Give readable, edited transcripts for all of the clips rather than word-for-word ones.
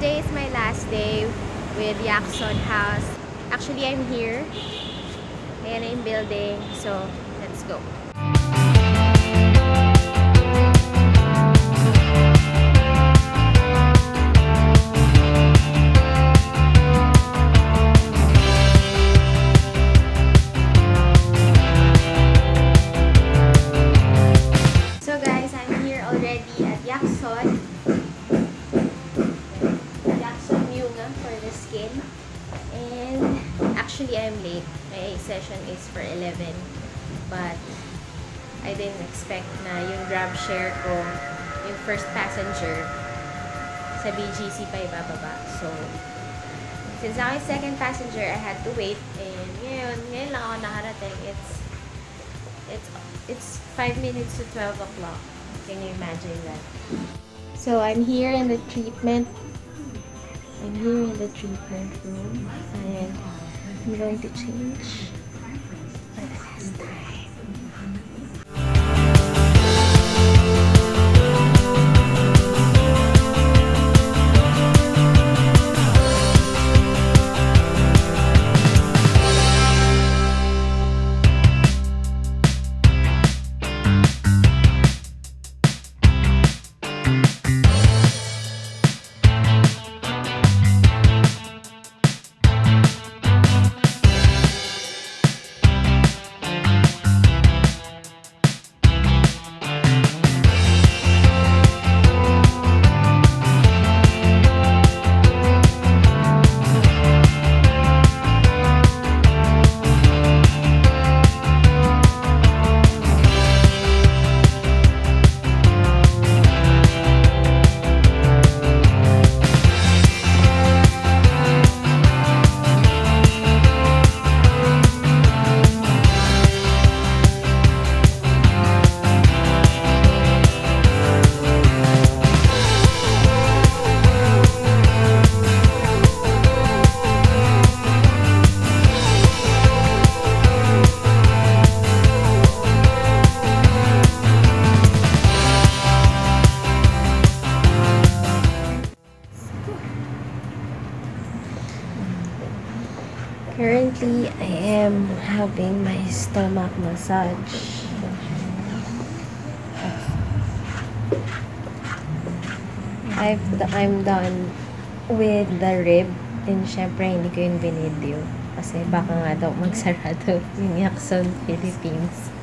today is my last day with Yakson House. Actually, I'm here. Ayan na yung building. So, let's go. So guys, I'm here already at Yakson. Yakson Myunga for the skin. And actually, I'm late. My session is for 11. But I didn't expect na yung grab share ko, yung first passenger, sa BGC pa ibababa. So, since ako yung second passenger, I had to wait. And ngayon lang ako nakarating. It's 5 minutes to 12 o'clock. Can you imagine that? So, I'm here in the treatment. I'm here in the treatment room. And I'm going to change for the last time. Currently, I am having my stomach massage. I'm done with the rib. And syempre, hindi ko yung binidyo. Kasi baka nga daw magsarado yung Yakson Philippines.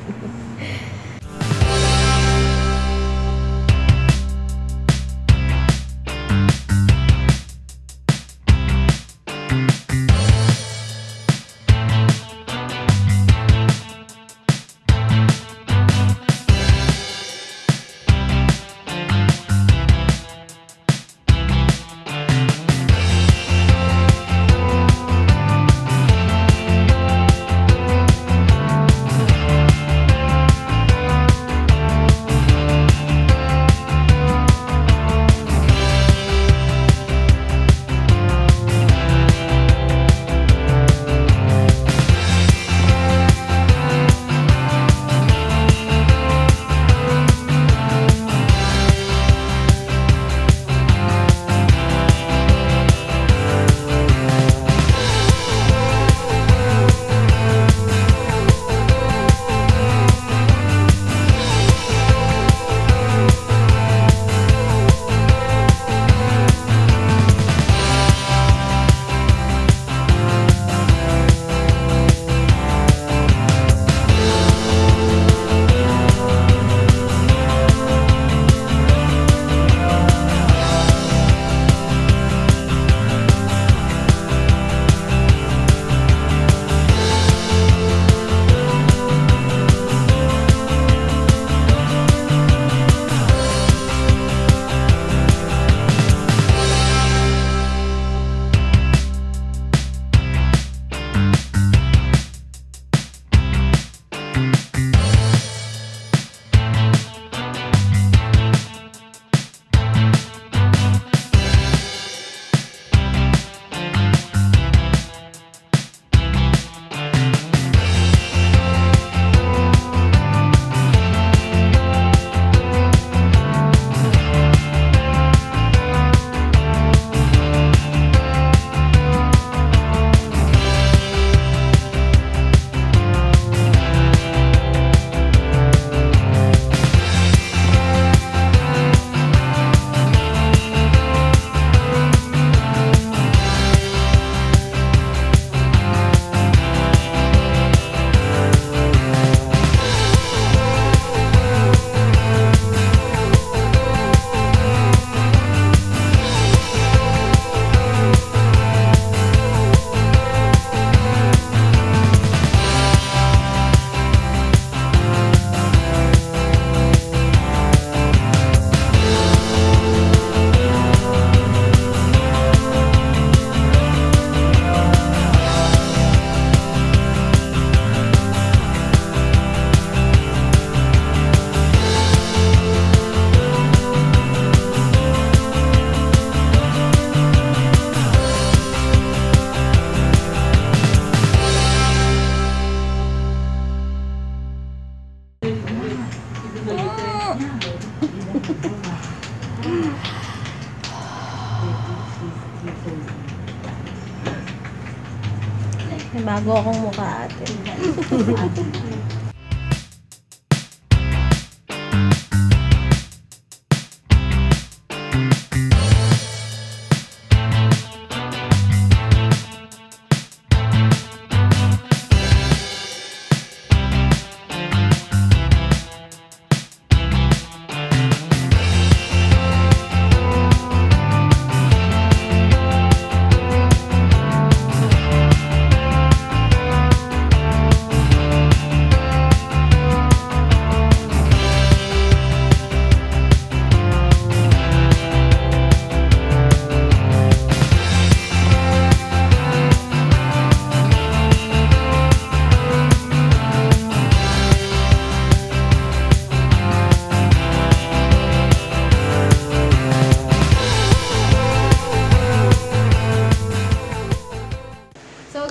Bago akong mukha ate.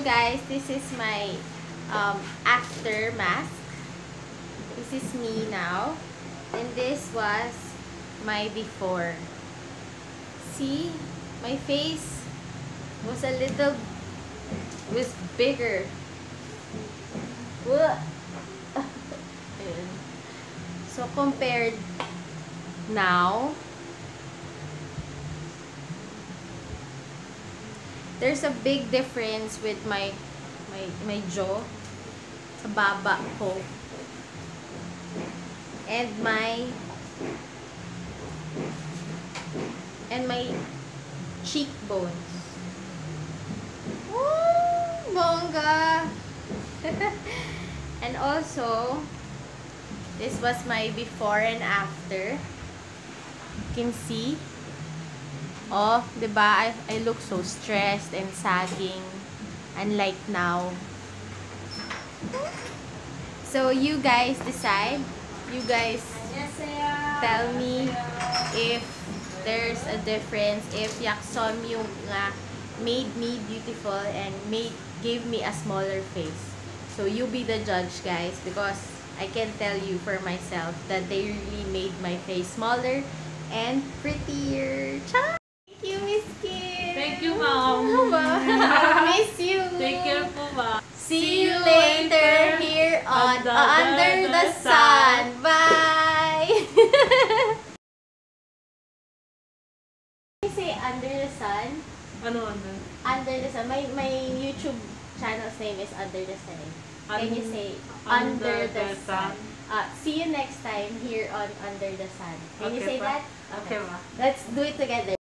Guys, this is my after mask. This is me now, and this was my before. See, my face was bigger. So compared now, there's a big difference with my jaw sa baba ko and my cheekbones. Woo! Bongga! And also, this was my before and after. You can see. Oh, diba? I look so stressed and sagging, unlike now. So, you guys decide. You guys tell me if there's a difference. If Yakseomyung nga made me beautiful and gave me a smaller face. So, you be the judge, guys. Because I can tell you for myself that they really made my face smaller and prettier. Ciao! Thank you, Miss Kim. Thank you, Ma'am. Miss you. Take care po, Ma'am. See you later here on Under the Sun. Bye. Can you say Under the Sun? Ano? Under the Sun. My YouTube channel's name is Under the Sun. Can you say Under the Sun? See you next time here on Under the Sun. Can you say that? Okay, Ma'am. Let's do it together.